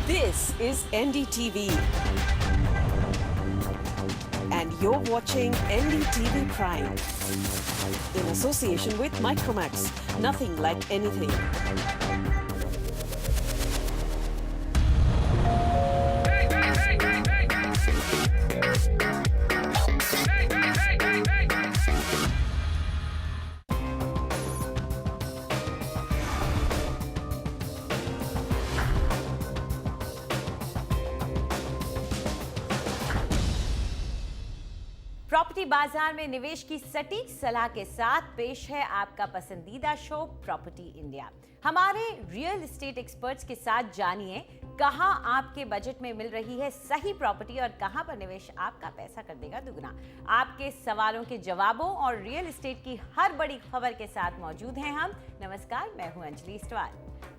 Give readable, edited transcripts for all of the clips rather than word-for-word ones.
This is NDTV. And you're watching NDTV Prime. In association with Micromax. Nothing like anything. Property बाजार में निवेश की सटीक सलाह के साथ पेश है आपका पसंदीदा शो प्रॉपर्टी इंडिया। हमारे रियल एस्टेट एक्सपर्ट्स के साथ जानिए कहां आपके बजट में मिल रही है सही प्रॉपर्टी और कहां पर निवेश आपका पैसा कर देगा दुगना। आपके सवालों के जवाबों और रियल एस्टेट की हर बड़ी खबर के साथ मौजूद हैं हम। नमस्कार, मैं हूं अंजलि इस्टवाल।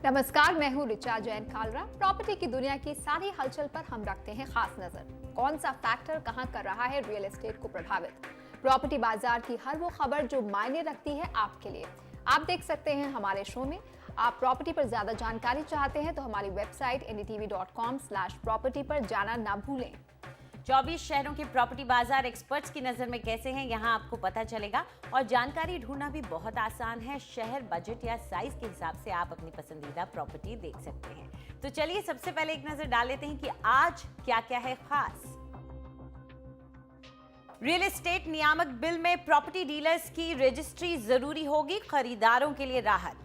नमस्कार, मैं हूं रिचा जैन खालरा। प्रॉपर्टी की दुनिया की सारी हलचल पर हम रखते हैं खास नजर। कौन सा फैक्टर कहां कर रहा है रियल एस्टेट को प्रभावित। प्रॉपर्टी बाजार की हर वो खबर जो मायने रखती है आपके लिए, आप देख सकते हैं हमारे शो में। आप प्रॉपर्टी पर ज्यादा जानकारी चाहते हैं तो हमारी वेबसाइट ndtv.com/property पर जाना ना भूलें। 24 शहरों के प्रॉपर्टी बाजार एक्सपर्ट्स की नजर में कैसे हैं यहाँ आपको पता चलेगा और जानकारी ढूंढना भी बहुत आसान है। शहर, बजट या साइज के हिसाब से आप अपनी पसंदीदा प्रॉपर्टी देख सकते हैं। तो चलिए सबसे पहले एक नजर डाल लेते हैं कि आज क्या क्या है खास। रियल एस्टेट नियामक बिल में प्रॉपर्टी डीलर्स की रजिस्ट्री जरूरी होगी, खरीदारों के लिए राहत।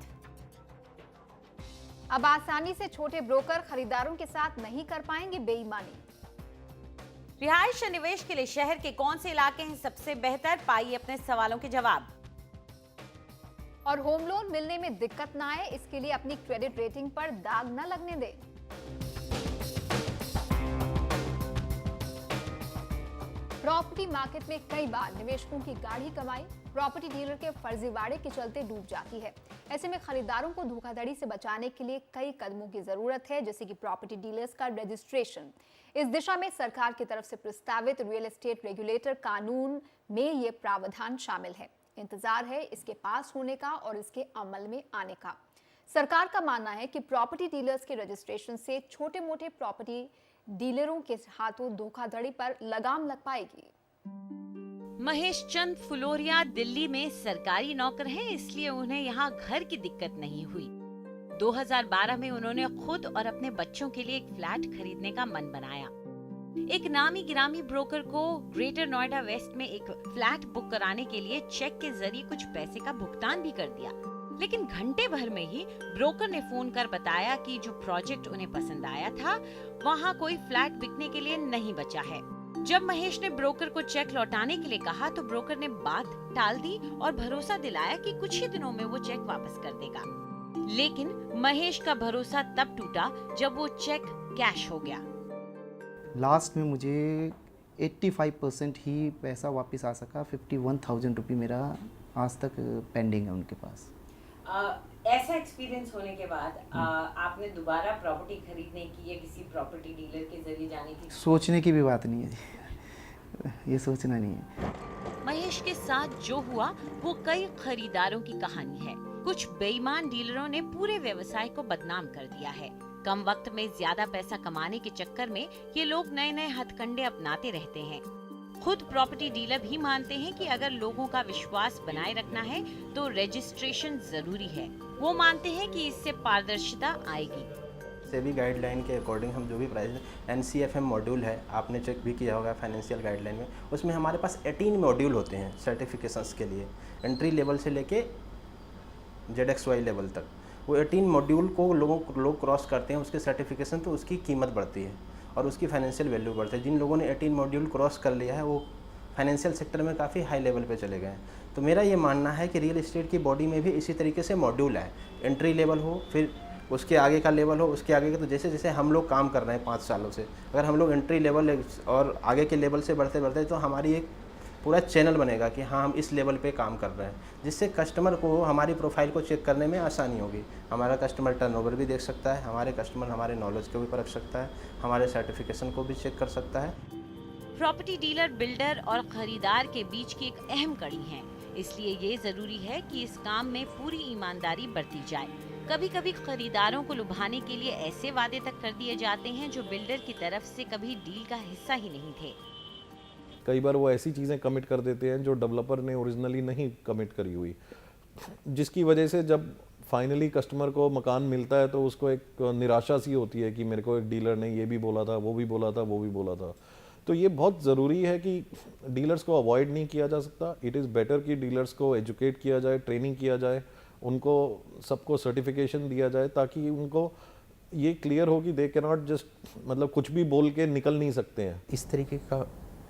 अब आसानी से छोटे ब्रोकर खरीदारों के साथ नहीं कर पाएंगे बेईमानी। रिहायश निवेश के लिए शहर के कौन से इलाके हैं सबसे बेहतर, पाइए अपने सवालों के जवाब। और होम लोन मिलने में दिक्कत ना आए, इसके लिए अपनी क्रेडिट रेटिंग पर दाग न लगने दें। प्रॉपर्टी मार्केट में कई बार निवेशकों की गाढ़ी कमाई प्रॉपर्टी डीलर के फर्जीवाड़े के चलते डूब जाती है। ऐसे में खरीदारों को धोखाधड़ी से बचाने के लिए कई कदमों की जरूरत है, जैसे कि प्रॉपर्टी डीलर्स का रजिस्ट्रेशन। इस दिशा में सरकार की तरफ से प्रस्तावित रियल एस्टेट रेगुलेटर कानून में ये प्रावधान शामिल है। इंतजार है इसके पास होने का और इसके अमल में आने का। सरकार का मानना है कि प्रॉपर्टी डीलर्स के रजिस्ट्रेशन से छोटे मोटे प्रॉपर्टी डीलरों के हाथों धोखाधड़ी पर लगाम लग पाएगी। महेश चंद फुलोरिया दिल्ली में सरकारी नौकर हैं, इसलिए उन्हें यहाँ घर की दिक्कत नहीं हुई। 2012 में उन्होंने खुद और अपने बच्चों के लिए एक फ्लैट खरीदने का मन बनाया। एक नामी गिरामी ब्रोकर को ग्रेटर नोएडा वेस्ट में एक फ्लैट बुक कराने के लिए चेक के जरिए कुछ पैसे का भुगतान भी कर दिया, लेकिन घंटे भर में ही ब्रोकर ने फोन कर बताया कि जो प्रोजेक्ट उन्हें पसंद आया था वहाँ कोई फ्लैट बिकने के लिए नहीं बचा है। जब महेश ने ब्रोकर को चेक लौटाने के लिए कहा तो ब्रोकर ने बात टाल दी और भरोसा दिलाया कि कुछ ही दिनों में वो चेक वापस कर देगा। लेकिन महेश का भरोसा तब टूटा जब वो चेक कैश हो गया। लास्ट में मुझे 85% ही पैसा वापस आ सका। 51,000 रुपये मेरा आज तक पेंडिंग है उनके पास। ऐसा एक्सपीरियंस होने के बाद आपने दोबारा प्रॉपर्टी खरीदने की या किसी प्रॉपर्टी डीलर के जरिए जाने की? सोचने की भी बात नहीं है ये सोचना नहीं है। महेश के साथ जो हुआ वो कई खरीदारों की कहानी है। कुछ बेईमान डीलरों ने पूरे व्यवसाय को बदनाम कर दिया है। कम वक्त में ज्यादा पैसा कमाने के चक्कर में ये लोग नए नए हथकंडे अपनाते रहते हैं। खुद प्रॉपर्टी डीलर भी मानते हैं कि अगर लोगों का विश्वास बनाए रखना है तो रजिस्ट्रेशन जरूरी है। वो मानते हैं कि इससे पारदर्शिता आएगी। सेबी गाइडलाइन के अकॉर्डिंग हम जो भी प्राइस NCFM मॉड्यूल है, आपने चेक भी किया होगा फाइनेंशियल गाइडलाइन में, उसमें हमारे पास 18 मॉड्यूल होते हैं सर्टिफिकेशंस के लिए, एंट्री लेवल से लेके ZXY लेवल तक। वो 18 मॉड्यूल को लोग क्रॉस करते हैं, उसके सर्टिफिकेशन तो उसकी कीमत बढ़ती है और उसकी फाइनेंशियल वैल्यू बढ़ती है। जिन लोगों ने 18 मॉड्यूल क्रॉस कर लिया है वो फाइनेंशियल सेक्टर में काफ़ी हाई लेवल पे चले गए हैं। तो मेरा ये मानना है कि रियल एस्टेट की बॉडी में भी इसी तरीके से मॉड्यूल है, एंट्री लेवल हो, फिर उसके आगे का लेवल हो, उसके आगे का। तो जैसे जैसे हम लोग काम कर रहे हैं 5 सालों से, अगर हम लोग एंट्री लेवल और आगे के लेवल से बढ़ते बढ़ते तो हमारी एक पूरा चैनल बनेगा कि हाँ हम इस लेवल पे काम कर रहे हैं, जिससे कस्टमर को हमारी प्रोफाइल को चेक करने में आसानी होगी। हमारा कस्टमर टर्नओवर भी देख सकता है, हमारे कस्टमर हमारे नॉलेज को भी परख सकता है, हमारे सर्टिफिकेशन को भी चेक कर सकता है। प्रॉपर्टी डीलर बिल्डर और खरीदार के बीच की एक अहम कड़ी है, इसलिए ये जरूरी है कि इस काम में पूरी ईमानदारी बरती जाए। कभी कभी खरीदारों को लुभाने के लिए ऐसे वादे तक कर दिए जाते हैं जो बिल्डर की तरफ से कभी डील का हिस्सा ही नहीं थे। कई बार वो ऐसी चीज़ें कमिट कर देते हैं जो डेवलपर ने ओरिजिनली नहीं कमिट करी हुई, जिसकी वजह से जब फाइनली कस्टमर को मकान मिलता है तो उसको एक निराशा सी होती है कि मेरे को एक डीलर ने ये भी बोला था, वो भी बोला था, वो भी बोला था। तो ये बहुत ज़रूरी है कि डीलर्स को अवॉइड नहीं किया जा सकता। इट इज़ बेटर कि डीलर्स को एजुकेट किया जाए, ट्रेनिंग किया जाए, उनको सबको सर्टिफिकेशन दिया जाए, ताकि उनको ये क्लियर हो कि दे कैन नॉट जस्ट मतलब कुछ भी बोल के निकल नहीं सकते हैं। इस तरीके का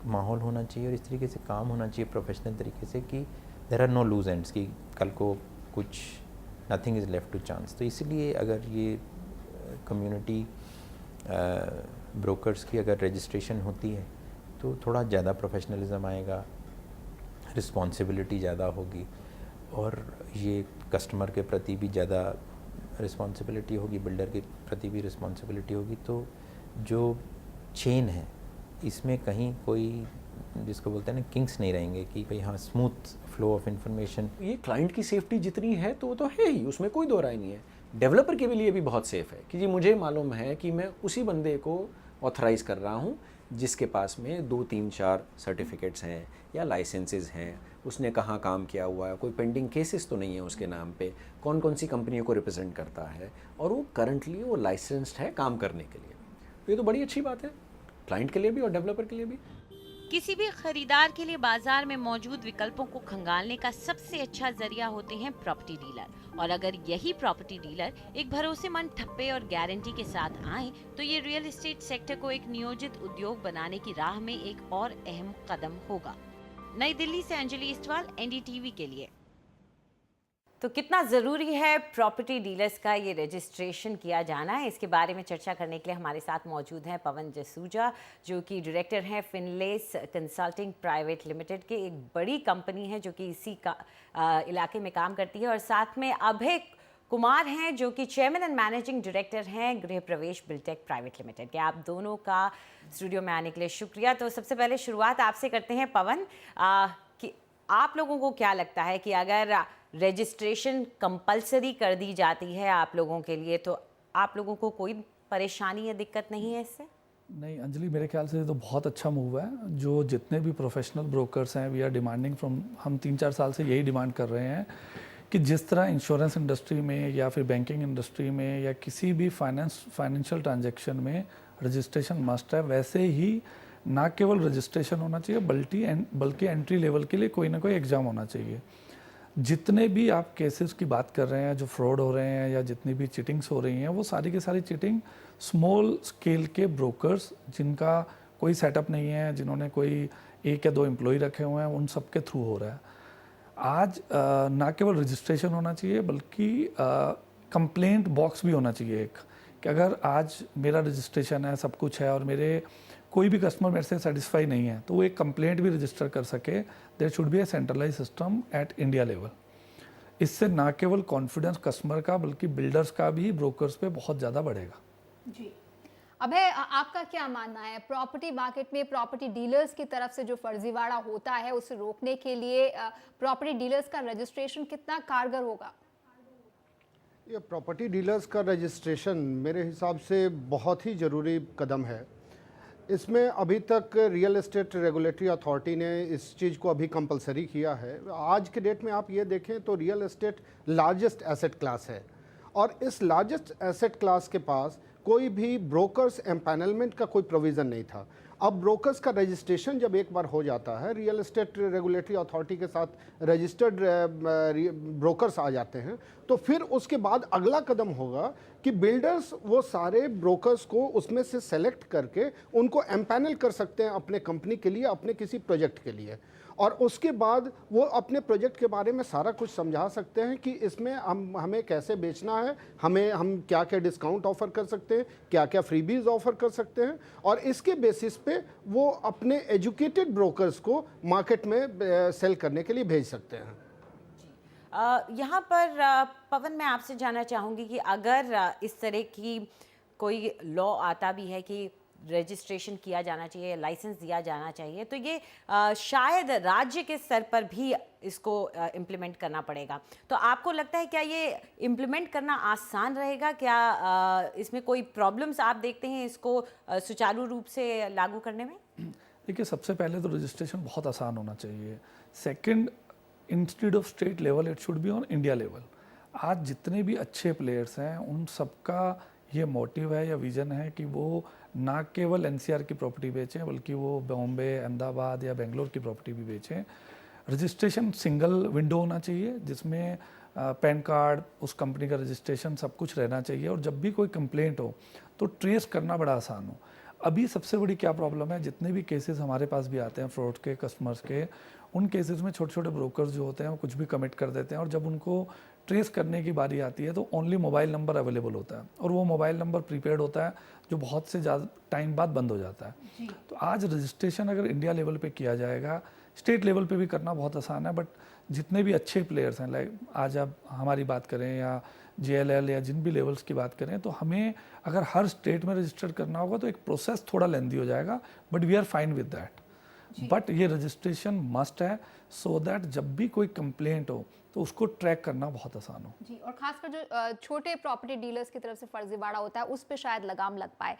माहौल होना चाहिए और इस तरीके से काम होना चाहिए प्रोफेशनल तरीके से कि there are no loose ends, कि कल को कुछ nothing is left to chance. तो इसलिए अगर ये कम्युनिटी ब्रोकर्स की अगर रजिस्ट्रेशन होती है तो थोड़ा ज़्यादा प्रोफेशनलिज्म आएगा, रिस्पॉन्सिबिलिटी ज़्यादा होगी और ये कस्टमर के प्रति भी ज़्यादा रिस्पॉन्सिबिलिटी होगी, बिल्डर के प्रति भी रिस्पॉन्सिबिलिटी होगी। तो जो चेन है इसमें कहीं कोई जिसको बोलते हैं ना किंग्स नहीं रहेंगे कि भाई हाँ स्मूथ फ्लो ऑफ इंफॉर्मेशन। ये क्लाइंट की सेफ्टी जितनी है तो वो तो है ही, उसमें कोई दो राय नहीं है। डेवलपर के लिए भी बहुत सेफ है कि जी मुझे मालूम है कि मैं उसी बंदे को ऑथराइज कर रहा हूँ जिसके पास में 2 3 4 सर्टिफिकेट्स हैं या लाइसेंसेस हैं, उसने कहाँ काम किया हुआ है, कोई पेंडिंग केसेस तो नहीं है उसके नाम पे, कौन कौन सी कंपनियों को रिप्रेजेंट करता है और वो करंटली वो लाइसेंस्ड है काम करने के लिए। तो ये तो बड़ी अच्छी बात है क्लाइंट के लिए भी और डेवलपर के लिए भी। किसी भी खरीदार के लिए बाजार में मौजूद विकल्पों को खंगालने का सबसे अच्छा जरिया होते हैं प्रॉपर्टी डीलर। और अगर यही प्रॉपर्टी डीलर एक भरोसेमंद ठप्पे और गारंटी के साथ आए तो ये रियल एस्टेट सेक्टर को एक नियोजित उद्योग बनाने की राह में एक और अहम कदम होगा। नई दिल्ली से अंजलि इस्टवाल, एनडीटीवी के लिए। तो कितना ज़रूरी है प्रॉपर्टी डीलर्स का ये रजिस्ट्रेशन किया जाना है, इसके बारे में चर्चा करने के लिए हमारे साथ मौजूद हैं पवन जसूजा, जो कि डायरेक्टर हैं फिनलेस कंसल्टिंग प्राइवेट लिमिटेड के, एक बड़ी कंपनी है जो कि इसी का इलाके में काम करती है, और साथ में अभय कुमार हैं जो कि चेयरमैन एंड मैनेजिंग डायरेक्टर हैं गृह प्रवेश बिल्टेक प्राइवेट लिमिटेड के। आप दोनों का स्टूडियो में आने के लिए शुक्रिया। तो सबसे पहले शुरुआत आपसे करते हैं पवन, कि आप लोगों को क्या लगता है कि अगर रजिस्ट्रेशन कंपलसरी कर दी जाती है आप लोगों के लिए तो आप लोगों को कोई परेशानी या दिक्कत नहीं है इससे? नहीं अंजलि, मेरे ख्याल से तो बहुत अच्छा मूव है। जो जितने भी प्रोफेशनल ब्रोकर्स हैं वी आर डिमांडिंग फ्रॉम, हम 3-4 साल से यही डिमांड कर रहे हैं कि जिस तरह इंश्योरेंस इंडस्ट्री में या फिर बैंकिंग इंडस्ट्री में या किसी भी फाइनेंशियल ट्रांजैक्शन में रजिस्ट्रेशन मस्ट है, वैसे ही ना केवल रजिस्ट्रेशन होना चाहिए बल्कि एंट्री लेवल के लिए कोई ना कोई एग्ज़ाम होना चाहिए। जितने भी आप केसेस की बात कर रहे हैं जो फ्रॉड हो रहे हैं या जितनी भी चीटिंग्स हो रही हैं, वो सारी की सारी चीटिंग स्मॉल स्केल के ब्रोकर्स जिनका कोई सेटअप नहीं है, जिन्होंने कोई 1 या 2 एम्प्लॉय रखे हुए हैं, उन सब के थ्रू हो रहा है। आज ना केवल रजिस्ट्रेशन होना चाहिए बल्कि कंप्लेंट बॉक्स भी होना चाहिए एक, कि अगर आज मेरा रजिस्ट्रेशन है, सब कुछ है और मेरे कोई भी कस्टमर मेरे से सेटिस्फाई नहीं है तो वो एक कंप्लेंट भी रजिस्टर कर सके। There should be a centralise system at India level. इससे ना केवल कॉन्फिडेंस कस्टमर का बल्कि बिल्डर्स का भी ब्रोकर्स पे बहुत ज़्यादा बढ़ेगा। जी अभय, आपका क्या मानना है प्रॉपर्टी मार्केट में प्रॉपर्टी डीलर्स की तरफ से जो फर्जीवाड़ा होता है उसे रोकने के लिए प्रॉपर्टी डीलर्स का रजिस्ट्रेशन कितना कारगर होगा? ये प्रॉपर्टी डीलर्स का रजिस्ट्रेशन मेरे हिसाब से बहुत ही ज़रूरी कदम है। इसमें अभी तक रियल एस्टेट रेगुलेटरी अथॉरिटी ने इस चीज़ को अभी कंपलसरी किया है। आज के डेट में आप ये देखें तो real estate largest asset class है और इस लार्जेस्ट एसेट क्लास के पास कोई भी ब्रोकर्स एम्पैनलमेंट का कोई प्रोविज़न नहीं था। अब ब्रोकर्स का रजिस्ट्रेशन जब एक बार हो जाता है, रियल एस्टेट रेगुलेटरी अथॉरिटी के साथ रजिस्टर्ड ब्रोकर्स आ जाते हैं, तो फिर उसके बाद अगला कदम होगा कि बिल्डर्स वो सारे ब्रोकर्स को उसमें से सेलेक्ट करके उनको एम्पैनल कर सकते हैं अपने कंपनी के लिए, अपने किसी प्रोजेक्ट के लिए, और उसके बाद वो अपने प्रोजेक्ट के बारे में सारा कुछ समझा सकते हैं कि इसमें हमें कैसे बेचना है, हम क्या क्या डिस्काउंट ऑफ़र कर सकते हैं, क्या क्या फ्रीबीज ऑफ़र कर सकते हैं, और इसके बेसिस पे वो अपने एजुकेटेड ब्रोकर्स को मार्केट में सेल करने के लिए भेज सकते हैं। यहाँ पर पवन, मैं आपसे जानना चाहूँगी कि अगर इस तरह की कोई लॉ आता भी है कि रजिस्ट्रेशन किया जाना चाहिए, लाइसेंस दिया जाना चाहिए, तो ये शायद राज्य के स्तर पर भी इसको इम्प्लीमेंट करना पड़ेगा। तो आपको लगता है क्या ये इम्प्लीमेंट करना आसान रहेगा? क्या इसमें कोई प्रॉब्लम्स आप देखते हैं इसको सुचारू रूप से लागू करने में? देखिए, सबसे पहले तो रजिस्ट्रेशन बहुत आसान होना चाहिए। Second, instead of state level it should be on India level. आज जितने भी अच्छे प्लेयर्स हैं उन सबका ये मोटिव है या विजन है कि वो ना केवल एनसीआर की प्रॉपर्टी बेचें बल्कि वो बॉम्बे, अहमदाबाद या बेंगलोर की प्रॉपर्टी भी बेचें। रजिस्ट्रेशन सिंगल विंडो होना चाहिए जिसमें पैन कार्ड, उस कंपनी का रजिस्ट्रेशन, सब कुछ रहना चाहिए, और जब भी कोई कंप्लेंट हो तो ट्रेस करना बड़ा आसान हो। अभी सबसे बड़ी क्या प्रॉब्लम है, जितने भी केसेस हमारे पास भी आते हैं फ्रॉड के, कस्टमर्स के, उन केसेस में छोटे छोटे ब्रोकर्स जो होते हैं वो कुछ भी कमिट कर देते हैं, और जब उनको ट्रेस करने की बारी आती है तो ओनली मोबाइल नंबर अवेलेबल होता है, और वो मोबाइल नंबर प्रीपेड होता है जो बहुत से ज़्यादा टाइम बाद बंद हो जाता है। तो आज रजिस्ट्रेशन अगर इंडिया लेवल पे किया जाएगा, स्टेट लेवल पे भी करना बहुत आसान है, बट जितने भी अच्छे प्लेयर्स हैं, लाइक आज आप हमारी बात करें या JLL या जिन भी लेवल्स की बात करें, तो हमें अगर हर स्टेट में रजिस्टर करना होगा तो एक प्रोसेस थोड़ा लेंदी हो जाएगा, but we are fine with that. But ये रजिस्ट्रेशन मस्ट है सो दैट जब भी कोई कंप्लेंट हो तो उसको ट्रैक करना बहुत आसान हो। जी, और खासकर जो छोटे प्रॉपर्टी डीलर्स की तरफ से फर्जीवाड़ा होता है उस पे शायद लगाम लग पाए।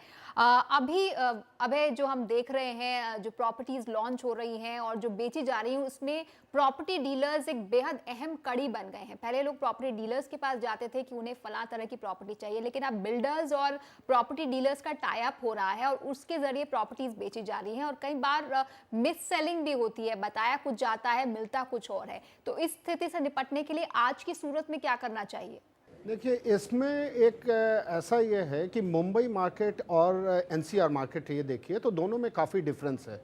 अभी जो हम देख रहे हैं, जो प्रॉपर्टीज लॉन्च हो रही हैं और जो बेची जा रही हैं, उसमें प्रॉपर्टी डीलर्स एक बेहद अहम कड़ी बन गए हैं। पहले लोग प्रॉपर्टी डीलर्स के पास जाते थे कि उन्हें फला तरह की प्रॉपर्टी चाहिए, लेकिन अब बिल्डर्स और प्रॉपर्टी डीलर्स का टाई अप हो रहा है और उसके जरिए प्रॉपर्टीज बेची जा रही हैं, और कई बार मिस सेलिंग भी होती है, बताया कुछ जाता है, मिलता कुछ और है। तो इस स्थिति से निपटने के लिए आज की सूरत में क्या करना चाहिए? देखिए, इसमें एक ऐसा ये है कि मुंबई मार्केट और NCR मार्केट ये देखिए तो दोनों में काफ़ी डिफरेंस है।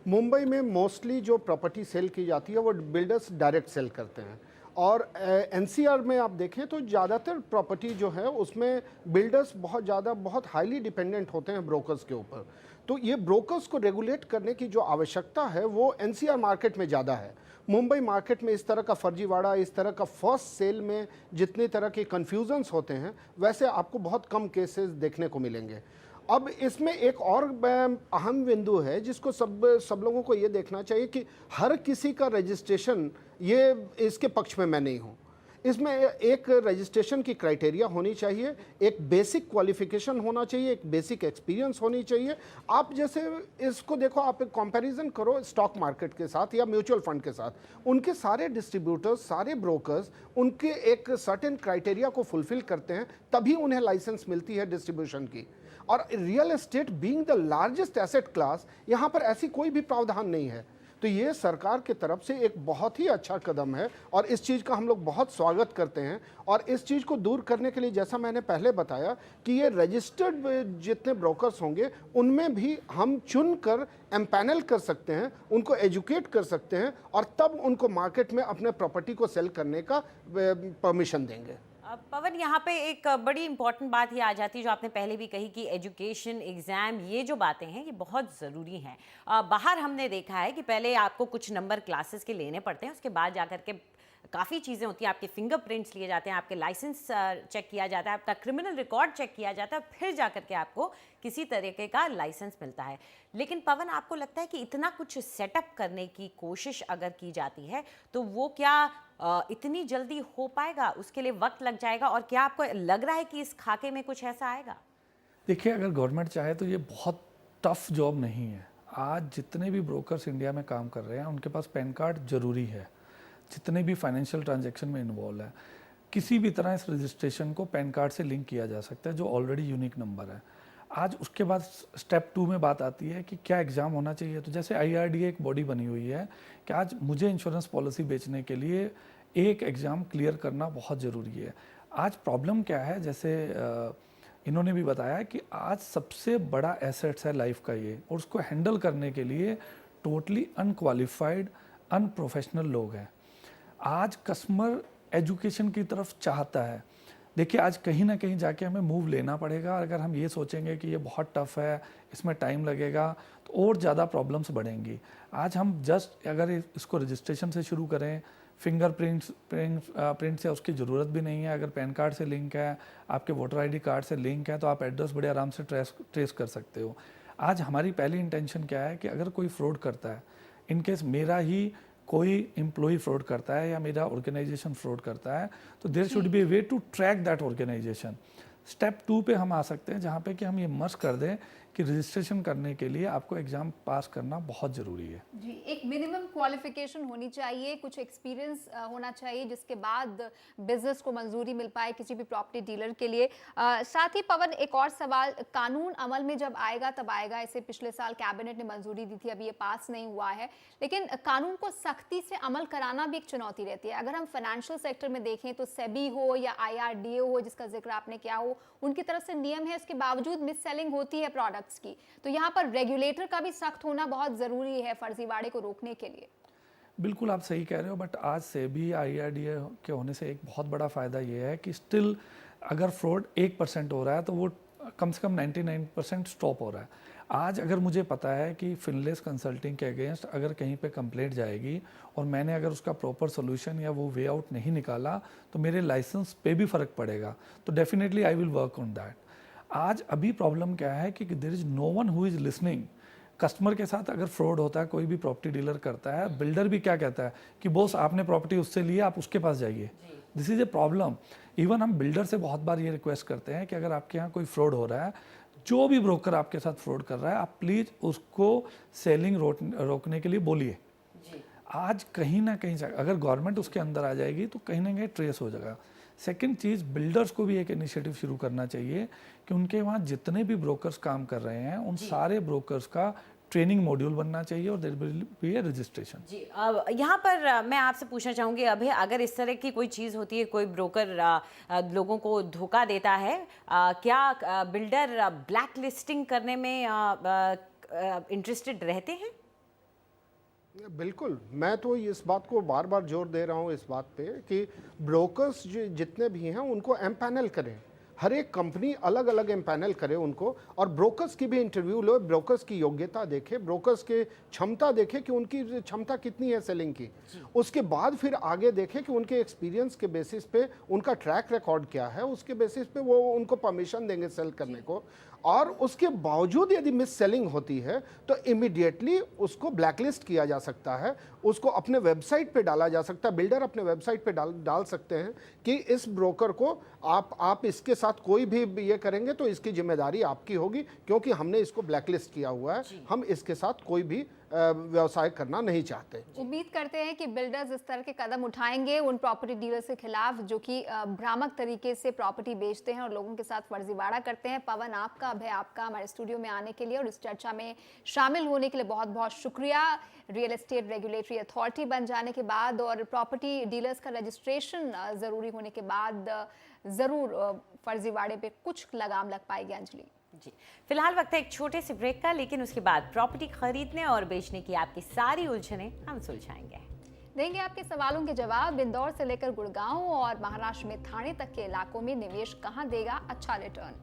मुंबई में मोस्टली जो प्रॉपर्टी सेल की जाती है वो बिल्डर्स डायरेक्ट सेल करते हैं, और NCR में आप देखें तो ज़्यादातर प्रॉपर्टी जो है उसमें बिल्डर्स बहुत हाईली डिपेंडेंट होते हैं ब्रोकर्स के ऊपर। तो ये ब्रोकर्स को रेगुलेट करने की जो आवश्यकता है वो NCR मार्केट में ज़्यादा है। मुंबई मार्केट में इस तरह का फर्जीवाड़ा, इस तरह का फर्स्ट सेल में जितनी तरह के कन्फ्यूजन्स होते हैं वैसे आपको बहुत कम केसेस देखने को मिलेंगे। अब इसमें एक और अहम बिंदु है जिसको सब लोगों को ये देखना चाहिए कि हर किसी का रजिस्ट्रेशन ये इसके पक्ष में मैं नहीं हूँ। इसमें एक रजिस्ट्रेशन की क्राइटेरिया होनी चाहिए, एक बेसिक क्वालिफिकेशन होना चाहिए, एक बेसिक एक्सपीरियंस होनी चाहिए। आप जैसे इसको देखो, आप एक कंपैरिजन करो स्टॉक मार्केट के साथ या म्यूचुअल फंड के साथ, उनके सारे डिस्ट्रीब्यूटर्स, सारे ब्रोकर्स उनके एक सर्टेन क्राइटेरिया को फुलफिल करते हैं, तभी उन्हें लाइसेंस मिलती है डिस्ट्रीब्यूशन की। और real estate being the largest asset class, यहाँ पर ऐसी कोई भी प्रावधान नहीं है। तो ये सरकार की तरफ से एक बहुत ही अच्छा कदम है और इस चीज़ का हम लोग बहुत स्वागत करते हैं। और इस चीज़ को दूर करने के लिए, जैसा मैंने पहले बताया कि ये रजिस्टर्ड जितने ब्रोकर्स होंगे उनमें भी हम चुनकर एम्पैनल कर सकते हैं, उनको एजुकेट कर सकते हैं, और तब उनको मार्केट में अपने प्रॉपर्टी को सेल करने का परमिशन देंगे। पवन, यहाँ पे एक बड़ी इंपॉर्टेंट बात ये आ जाती है जो आपने पहले भी कही कि एजुकेशन, एग्ज़ाम, ये जो बातें हैं ये बहुत ज़रूरी हैं। बाहर हमने देखा है कि पहले आपको कुछ नंबर क्लासेस के लेने पड़ते हैं, उसके बाद जाकर के काफ़ी चीज़ें होती हैं, आपके फिंगरप्रिंट्स लिए जाते हैं, आपके लाइसेंस चेक किया जाता है, आपका क्रिमिनल रिकॉर्ड चेक किया जाता है, फिर जाकर के आपको किसी तरीके का लाइसेंस मिलता है। लेकिन पवन, आपको लगता है कि इतना कुछ सेटअप करने की कोशिश अगर की जाती है तो वो क्या इतनी जल्दी हो पाएगा? उसके लिए वक्त लग जाएगा, और क्या आपको लग रहा है कि इस खाके में कुछ ऐसा आएगा? देखिए, अगर गवर्नमेंट चाहे तो ये बहुत टफ जॉब नहीं है। आज जितने भी ब्रोकर्स इंडिया में काम कर रहे हैं उनके पास पैन कार्ड ज़रूरी है। जितने भी फाइनेंशियल ट्रांजैक्शन में इन्वॉल्व है, किसी भी तरह इस रजिस्ट्रेशन को पैन कार्ड से लिंक किया जा सकता है, जो ऑलरेडी यूनिक नंबर है। आज उसके बाद स्टेप 2 में बात आती है कि क्या एग्ज़ाम होना चाहिए। तो जैसे IRDA एक बॉडी बनी हुई है कि आज मुझे इंश्योरेंस पॉलिसी बेचने के लिए एक एग्ज़ाम क्लियर करना बहुत ज़रूरी है। आज प्रॉब्लम क्या है, जैसे इन्होंने भी बताया कि आज सबसे बड़ा एसेट्स है लाइफ का ये, और उसको हैंडल करने के लिए टोटली अनक्वालिफाइड, अनप्रोफेशनल लोग हैं। आज कस्टमर एजुकेशन की तरफ चाहता है। देखिए, आज कहीं ना कहीं जाके हमें मूव लेना पड़ेगा। अगर हम ये सोचेंगे कि ये बहुत टफ़ है, इसमें टाइम लगेगा, तो और ज़्यादा प्रॉब्लम्स बढ़ेंगी। आज हम जस्ट अगर इसको रजिस्ट्रेशन से शुरू करें, प्रिंट से उसकी ज़रूरत भी नहीं है। अगर पैन कार्ड से लिंक है, आपके वोटर ID कार्ड से लिंक है, तो आप एड्रेस बड़े आराम से ट्रेस कर सकते हो। आज हमारी पहली इंटेंशन क्या है कि अगर कोई फ्रॉड करता है, इन केस मेरा ही कोई एम्प्लॉय फ्रॉड करता है या मेरा ऑर्गेनाइजेशन फ्रॉड करता है, तो there should be a way to track that organisation. Step 2 पे हम आ सकते हैं, जहाँ पे कि हम ये मस्ट कर दें कि रजिस्ट्रेशन करने के लिए आपको एग्ज़ाम पास करना बहुत ज़रूरी है। जी, एक मिनिमम क्वालिफिकेशन होनी चाहिए, कुछ एक्सपीरियंस होना चाहिए, जिसके बाद बिजनेस को मंजूरी मिल पाए किसी भी प्रॉपर्टी डीलर के लिए। साथ ही पवन, एक और सवाल, कानून अमल में जब आएगा तब आएगा, इसे पिछले साल कैबिनेट ने मंजूरी दी थी, अभी ये पास नहीं हुआ है, लेकिन कानून को सख्ती से अमल कराना भी एक चुनौती रहती है। अगर हम फाइनेंशियल सेक्टर में देखें तो सेबी हो या IRDA हो, जिसका जिक्र आपने किया हो, उनकी तरफ से नियम है, इसके बावजूद मिस सेलिंग होती है प्रोडक्ट्स की, तो यहाँ पर रेगुलेटर का भी सख्त होना बहुत ज़रूरी है फर्जीवाड़े को रोकने के लिए। बिल्कुल आप सही कह रहे हो, बट आज से भी IRDA के होने से एक बहुत बड़ा फ़ायदा ये है कि स्टिल अगर फ्रॉड 1% हो रहा है तो वो कम से कम 99% स्टॉप हो रहा है। आज अगर मुझे पता है कि फिनलेस कंसल्टिंग के अगेंस्ट अगर कहीं पे कंप्लेंट जाएगी और मैंने अगर उसका प्रॉपर सोल्यूशन या वो वे आउट नहीं निकाला तो मेरे लाइसेंस पे भी फ़र्क पड़ेगा, तो definitely I will work on that. आज अभी प्रॉब्लम क्या है कि there is no one who is listening. Customer के साथ अगर फ्रॉड होता है, कोई भी प्रॉपर्टी डीलर करता है, बिल्डर भी क्या कहता है कि बॉस आपने प्रॉपर्टी उससे ली, आप उसके पास जाइए। This is a problem. Even हम बिल्डर से बहुत बार ये रिक्वेस्ट करते हैं कि अगर आपके यहाँ कोई फ्रॉड हो रहा है, जो भी ब्रोकर आपके साथ फ्रॉड कर रहा है, आप प्लीज़ उसको सेलिंग रोकने के लिए बोलिए। आज कहीं ना कहीं अगर गवर्नमेंट उसके अंदर आ जाएगी तो कहीं ना कहीं ट्रेस हो जाएगा। सेकंड चीज़, बिल्डर्स को भी एक इनिशिएटिव शुरू करना चाहिए कि उनके वहाँ जितने भी ब्रोकर्स काम कर रहे हैं उन सारे ब्रोकर्स का ट्रेनिंग मॉड्यूल बनना चाहिए और there will be a registration. जी, अब यहाँ पर मैं आपसे पूछना चाहूँगी, अभी अगर इस तरह की कोई चीज़ होती है, कोई ब्रोकर लोगों को धोखा देता है, क्या बिल्डर ब्लैक लिस्टिंग करने में इंटरेस्टेड रहते हैं? बिल्कुल, मैं तो इस बात को बार बार जोर दे रहा हूँ इस बात पे कि ब्रोकर्स जितने भी हैं उनको एम्पैनल करें। हर एक कंपनी अलग अलग एम्पैनल करे उनको, और ब्रोकर्स की भी इंटरव्यू लो, ब्रोकर्स की योग्यता देखे, ब्रोकर्स के क्षमता देखे कि उनकी क्षमता कितनी है सेलिंग की। उसके बाद फिर आगे देखे कि उनके एक्सपीरियंस के बेसिस पे उनका ट्रैक रिकॉर्ड क्या है, उसके बेसिस पे वो उनको परमिशन देंगे सेल करने को। और उसके बावजूद यदि मिस सेलिंग होती है तो इमीडिएटली उसको ब्लैकलिस्ट किया जा सकता है, उसको अपने वेबसाइट पे डाला जा सकता है। बिल्डर अपने वेबसाइट पे डाल सकते हैं कि इस ब्रोकर को आप इसके साथ कोई भी ये करेंगे तो इसकी जिम्मेदारी आपकी होगी, क्योंकि हमने इसको ब्लैकलिस्ट किया हुआ है, हम इसके साथ कोई भी व्यवसाय करना नहीं चाहते। उम्मीद करते हैं कि बिल्डर्स इस तरह के कदम उठाएंगे उन प्रॉपर्टी डीलर्स के खिलाफ जो कि भ्रामक तरीके से प्रॉपर्टी बेचते हैं और लोगों के साथ फर्जीवाड़ा करते हैं। पवन, आपका, अभय, आपका हमारे स्टूडियो में आने के लिए और इस चर्चा में शामिल होने के लिए बहुत बहुत शुक्रिया। रियल एस्टेट रेगुलेटरी अथॉरिटी बन जाने के बाद और प्रॉपर्टी डीलर्स का रजिस्ट्रेशन ज़रूरी होने के बाद ज़रूर फर्जीवाड़े पे कुछ लगाम लग पाएगी। अंजलि जी, फिलहाल वक्त है एक छोटे से ब्रेक का, लेकिन उसके बाद प्रॉपर्टी खरीदने और बेचने की आपकी सारी उलझनें हम सुलझाएंगे। देंगे आपके सवालों के जवाब। इंदौर से लेकर गुड़गांव और महाराष्ट्र में थाने तक के इलाकों में निवेश कहां देगा अच्छा रिटर्न।